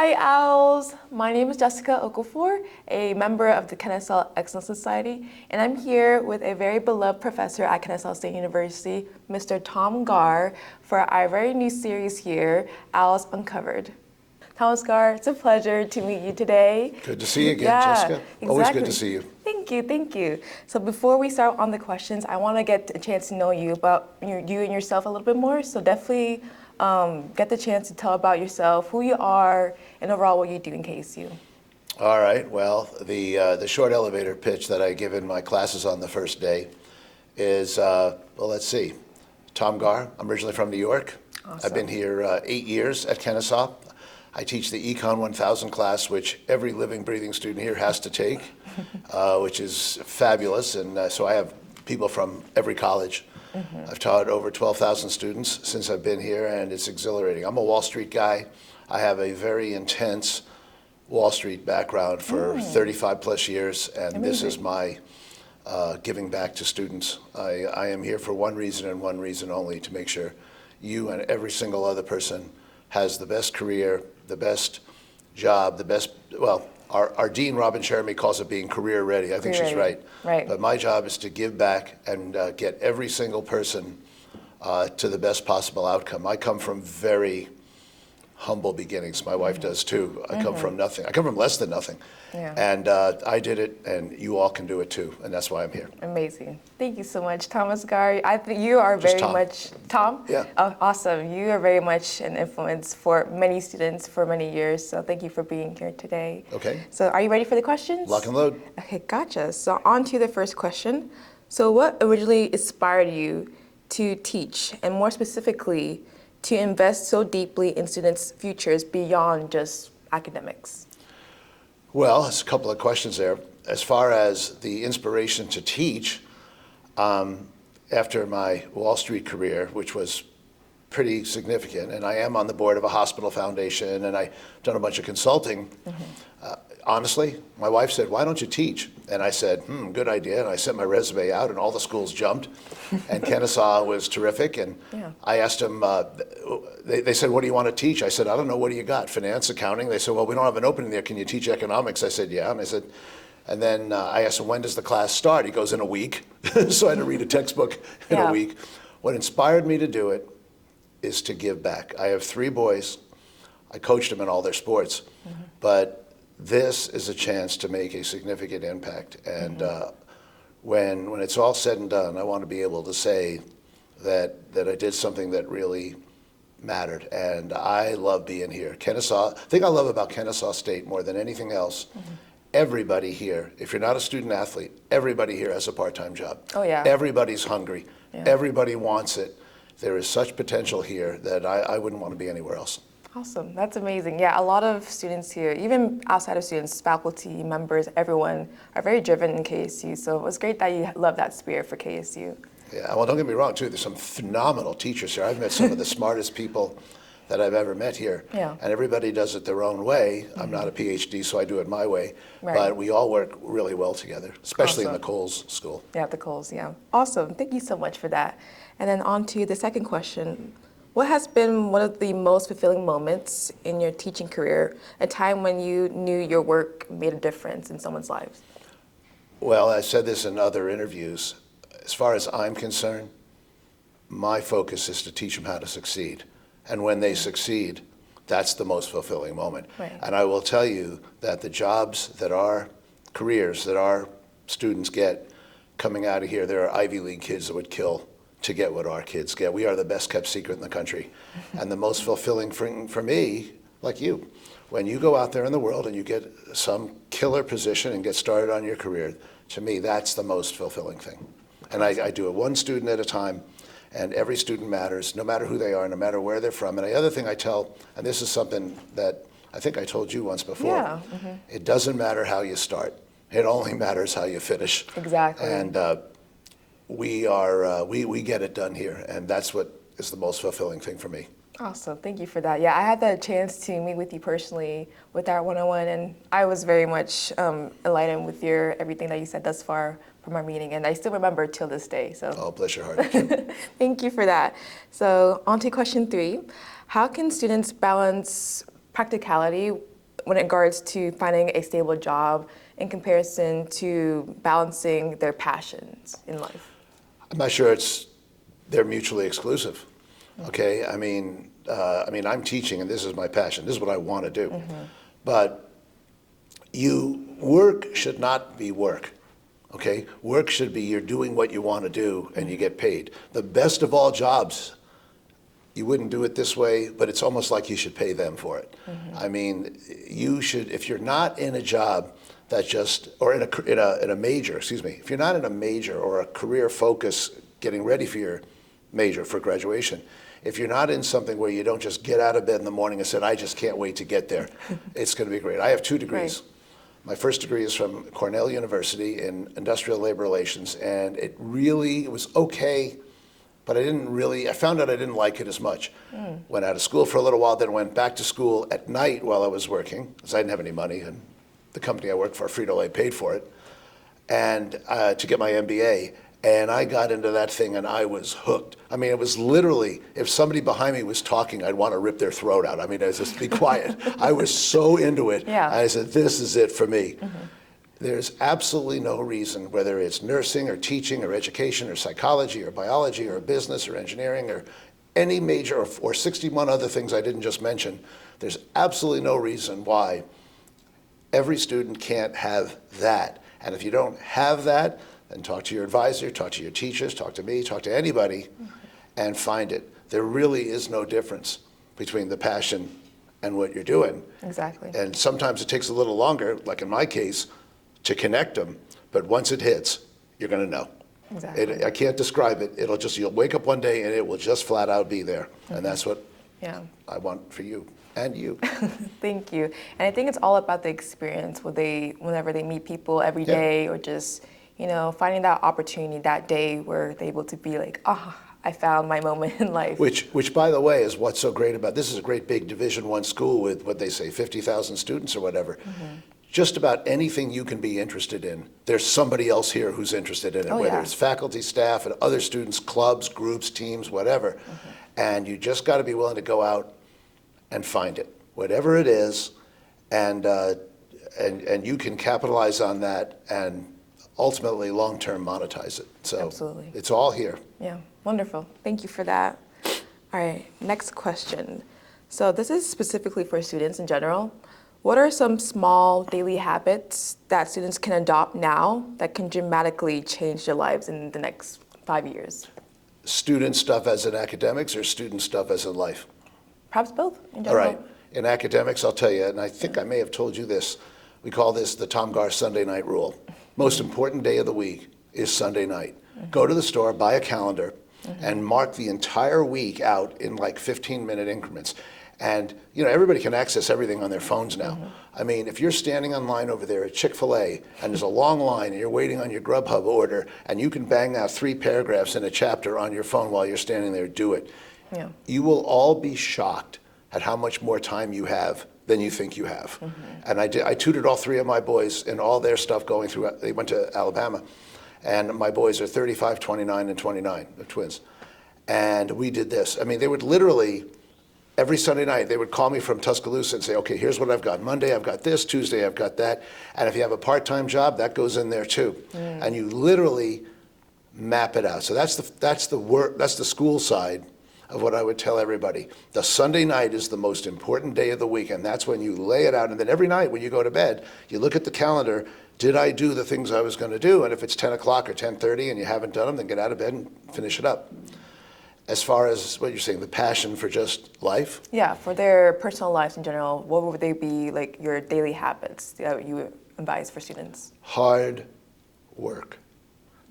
Hi, Owls. My name is Jessica Okafor, a member of the Kennesaw Excellence Society, and I'm here with a very beloved professor at Kennesaw State University, Mr. Tom Garr, for our very new series here, Owls Uncovered. Thomas Garr, it's a pleasure to meet you today. Good to see you again, Jessica. Exactly. Always good to see you. Thank you. So before we start on the questions, I want to get a chance to know you about you and yourself a little bit more. So definitely get the chance to tell about yourself, who you are, and overall what you do in KSU. All right. Well, the short elevator pitch that I give in my classes on the first day is, let's see. Tom Garr. I'm originally from New York. Awesome. I've been here 8 years at Kennesaw. I teach the Econ 1000 class, which every living, breathing student here has to take, which is fabulous. And so I have people from every college. Mm-hmm. I've taught over 12,000 students since I've been here, and it's exhilarating. I'm a Wall Street guy. I have a very intense Wall Street background for 35 plus years, and Amazing. This is my giving back to students. I am here for one reason and one reason only, to make sure you and every single other person has the best career, the best job, the best, our dean, Robin Cheremy, calls it being career ready. I think she's right. Right. But my job is to give back and get every single person to the best possible outcome. I come from very humble beginnings. My wife does too. I come from nothing. I come from less than nothing. Yeah. And I did it, and you all can do it too, and that's why I'm here. Amazing. Thank you so much, Thomas Garr. I think you are Just very Tom. much, Tom? Yeah. Oh, awesome. You are very much an influence for many students for many years, so thank you for being here today. Okay. So are you ready for the questions? Lock and load. Okay, gotcha. So on to the first question. So what originally inspired you to teach, and more specifically, to invest so deeply in students' futures beyond just academics? Well, there's a couple of questions there. As far as the inspiration to teach, after my Wall Street career, which was pretty significant, and I am on the board of a hospital foundation, and I've done a bunch of consulting, honestly, my wife said, "Why don't you teach?" And I said, good idea. And I sent my resume out, and all the schools jumped. And Kennesaw was terrific. And I asked them, they said, "What do you want to teach?" I said, "I don't know. What do you got? Finance, accounting?" They said, "Well, we don't have an opening there. Can you teach economics?" I said, "Yeah." And then I asked him, "When does the class start?" He goes, "In a week." So I had to read a textbook in a week. What inspired me to do it is to give back. I have 3 boys. I coached them in all their sports. But this is a chance to make a significant impact. And when it's all said and done, I want to be able to say that I did something that really mattered. And I love being here. Kennesaw, the thing I love about Kennesaw State more than anything else, everybody here, if you're not a student athlete, everybody here has a part-time job. Oh, yeah. Everybody's hungry. Yeah. Everybody wants it. There is such potential here that I wouldn't want to be anywhere else. Awesome, that's amazing. Yeah, a lot of students here, even outside of students, faculty, members, everyone are very driven in KSU. So it was great that you love that spirit for KSU. Yeah, well, don't get me wrong too, there's some phenomenal teachers here. I've met some of the smartest people that I've ever met here. Yeah. And everybody does it their own way. I'm not a PhD, so I do it my way. Right. But we all work really well together, especially in the Coles School. Yeah, the Coles, yeah. Awesome, thank you so much for that. And then on to the second question. What has been one of the most fulfilling moments in your teaching career, a time when you knew your work made a difference in someone's lives? Well, I said this in other interviews. As far as I'm concerned, my focus is to teach them how to succeed. And when they succeed, that's the most fulfilling moment. Right. And I will tell you that the jobs that our careers that our students get coming out of here, there are Ivy League kids that would kill to get what our kids get. We are the best kept secret in the country. And the most fulfilling thing for me, like you, when you go out there in the world and you get some killer position and get started on your career, to me, that's the most fulfilling thing. And I do it one student at a time, and every student matters, no matter who they are, no matter where they're from. And the other thing I tell, and this is something that I think I told you once before, it doesn't matter how you start. It only matters how you finish. Exactly. And we get it done here, and that's what is the most fulfilling thing for me. Awesome, thank you for that. Yeah, I had the chance to meet with you personally with our one-on-one, and I was very much enlightened with everything that you said thus far from our meeting, and I still remember till this day. So. Oh, bless your heart. Thank you for that. So on to question 3. How can students balance practicality when it regards to finding a stable job in comparison to balancing their passions in life? I'm not sure they're mutually exclusive. Okay, I mean, I'm teaching, and this is my passion. This is what I want to do. But work should not be work. Okay, work should be you're doing what you want to do, and you get paid. The best of all jobs, you wouldn't do it this way, but it's almost like you should pay them for it. I mean, you should, if you're not in a job that just, or in a major, excuse me, if you're not in a major or a career focus getting ready for your major for graduation, if you're not in something where you don't just get out of bed in the morning and say, I just can't wait to get there, it's going to be great. I have 2 degrees. Right. My first degree is from Cornell University in industrial labor relations, and it was okay, but I found out I didn't like it as much. Went out of school for a little while, then went back to school at night while I was working, because I didn't have any money, and the company I worked for, Frito Lay, paid for it, and to get my MBA. And I got into that thing and I was hooked. I mean, it was literally, if somebody behind me was talking, I'd want to rip their throat out. I mean, I was just, be quiet. I was so into it. Yeah. I said, this is it for me. There's absolutely no reason, whether it's nursing or teaching or education or psychology or biology or business or engineering or any major or 61 other things I didn't just mention, there's absolutely no reason why every student can't have that. And if you don't have that, then talk to your advisor, talk to your teachers, talk to me, talk to anybody, and find it. There really is no difference between the passion and what you're doing. Exactly. And sometimes it takes a little longer, like in my case, to connect them, but once it hits, you're gonna know. Exactly. I can't describe it. You'll wake up one day and it will just flat out be there. And that's what I want for you and you. Thank you. And I think it's all about the experience whenever they meet people every day, or just, finding that opportunity that day where they're able to be like, I found my moment in life. Which, by the way, is what's so great about this. Is a great big Division I school with what they say 50,000 students or whatever. Just about anything you can be interested in, there's somebody else here who's interested in it, whether it's faculty, staff, and other students, clubs, groups, teams, whatever. And you just got to be willing to go out and find it, whatever it is, and you can capitalize on that and ultimately long-term monetize it. So Absolutely. It's all here. Yeah, wonderful. Thank you for that. All right, next question. So this is specifically for students in general. What are some small daily habits that students can adopt now that can dramatically change their lives in the next 5 years? Student stuff as in academics or student stuff as in life? Perhaps both in All general. right. In academics, I'll tell you, and I think I may have told you this, we call this the Tom Garr Sunday night rule. Most important day of the week is Sunday night. Go to the store, buy a calendar, and mark the entire week out in like 15-minute increments. And everybody can access everything on their phones now. I mean, if you're standing in line over there at Chick-fil-A and there's a long line and you're waiting on your Grubhub order and you can bang out 3 paragraphs in a chapter on your phone while you're standing there, do it. Yeah. You will all be shocked at how much more time you have than you think you have. And I tutored all 3 of my boys in all their stuff going through, they went to Alabama. And my boys are 35, 29, and 29, they're twins. And we did this. I mean, they would literally, every Sunday night, they would call me from Tuscaloosa and say, okay, here's what I've got. Monday, I've got this. Tuesday, I've got that. And if you have a part-time job, that goes in there too. And you literally map it out. So that's the school side of what I would tell everybody. The Sunday night is the most important day of the week, and that's when you lay it out. And then every night when you go to bed, you look at the calendar, did I do the things I was going to do? And if it's 10 o'clock or 10:30 and you haven't done them, then get out of bed and finish it up. As far as what you're saying, the passion for just life? Yeah, for their personal lives in general, what would they be like your daily habits that you advise for students? Hard work.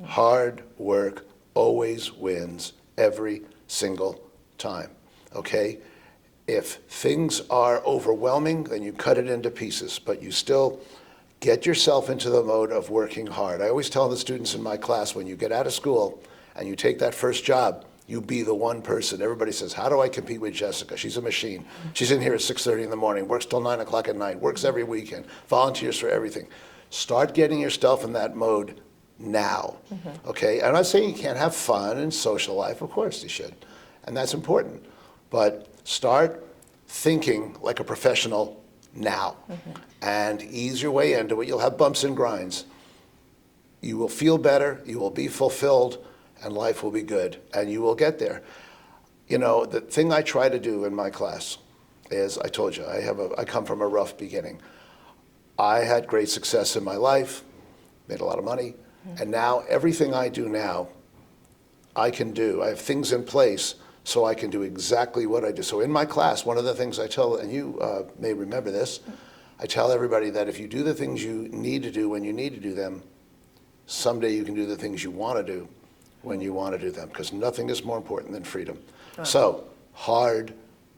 Hard work always wins every single time, okay? If things are overwhelming, then you cut it into pieces, but you still get yourself into the mode of working hard. I always tell the students in my class, when you get out of school and you take that first job, you be the one person. Everybody says, how do I compete with Jessica? She's a machine. She's in here at 6:30 in the morning, works till 9 o'clock at night, works every weekend, volunteers for everything. Start getting yourself in that mode now, okay? I'm not saying you can't have fun and social life. Of course you should, and that's important. But start thinking like a professional now and ease your way into it. You'll have bumps and grinds. You will feel better, you will be fulfilled, and life will be good, and you will get there. You know, the thing I try to do in my class is, I told you, I come from a rough beginning. I had great success in my life, made a lot of money, and now everything I do now, I can do. I have things in place so I can do exactly what I do. So in my class, one of the things I tell, and you may remember this, I tell everybody that if you do the things you need to do when you need to do them, someday you can do the things you want to do when you want to do them, because nothing is more important than freedom. So hard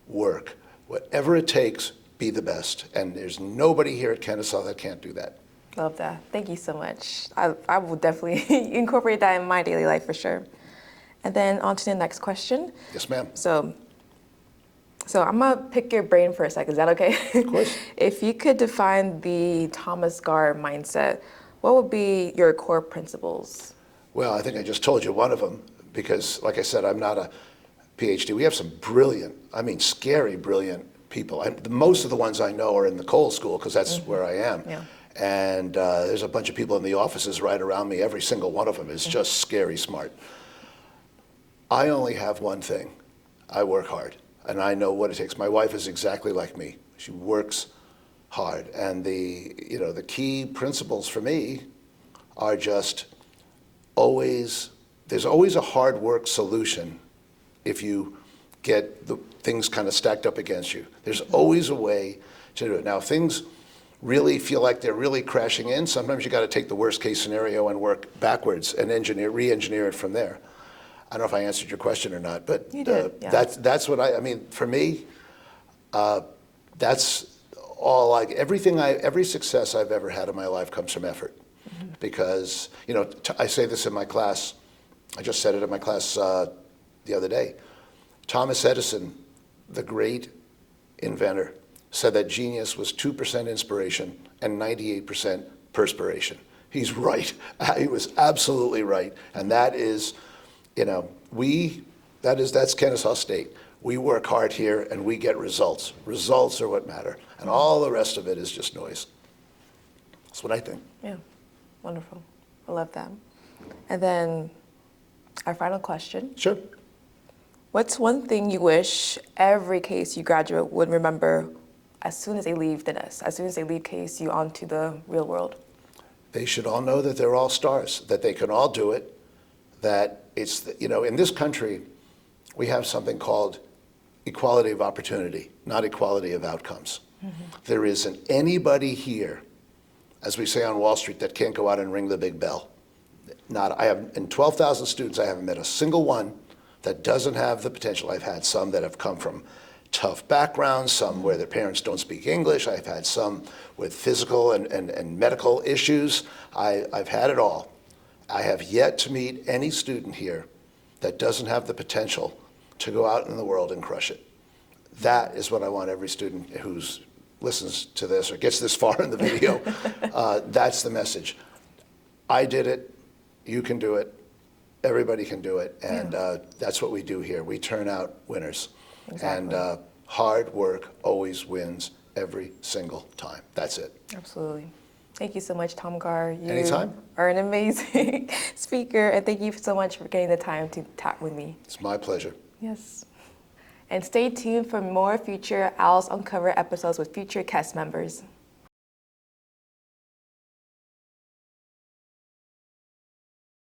work. Whatever it takes, be the best. And there's nobody here at Kennesaw that can't do that. Love that. Thank you so much. I will definitely incorporate that in my daily life for sure. And then on to the next question. Yes, ma'am. So I'm gonna pick your brain for a second. Is that okay? Of course. If you could define the Thomas Garr mindset, what would be your core principles? Well, I think I just told you one of them, because like I said, I'm not a PhD. We have some brilliant, I mean scary brilliant people. Most of the ones I know are in the Cole School, because that's where I am. Yeah. And there's a bunch of people in the offices right around me. Every single one of them is just scary smart. I only have one thing. I work hard, and I know what it takes. My wife is exactly like me. She works hard, and the key principles for me are just there's always a hard work solution if you get the things kind of stacked up against you. There's always a way to do it. Now, if things really feel like they're really crashing in, sometimes you got to take the worst case scenario and work backwards and re-engineer it from there. I don't know if I answered your question or not, but you did, yeah. that's what I mean, for me, that's all every success I've ever had in my life comes from effort. Because, I say this in my class, I just said it in my class the other day. Thomas Edison, the great inventor, said that genius was 2% inspiration and 98% perspiration. He's right. He was absolutely right. And that is, that's Kennesaw State. We work hard here and we get results. Results are what matter. And all the rest of it is just noise. That's what I think. Yeah, wonderful. I love that. And then our final question. Sure. What's one thing you wish every KSU graduate would remember as soon as they leave the nest, as soon as they leave KSU onto the real world? They should all know that they're all stars, that they can all do it, that it's, in this country, we have something called equality of opportunity, not equality of outcomes. There isn't anybody here, as we say on Wall Street, that can't go out and ring the big bell. In 12,000 students, I haven't met a single one that doesn't have the potential. I've had some that have come from tough backgrounds, some where their parents don't speak English. I've had some with physical and medical issues. I've had it all. I have yet to meet any student here that doesn't have the potential to go out in the world and crush it. That is what I want every student who listens to this or gets this far in the video, that's the message. I did it, you can do it, everybody can do it, and that's what we do here. We turn out winners. Exactly. And hard work always wins every single time. That's it. Absolutely. Thank you so much, Tom Garr. You Anytime. are an amazing speaker, and thank you so much for getting the time to talk with me. It's my pleasure. Yes. And stay tuned for more future Owls Uncover episodes with future cast members.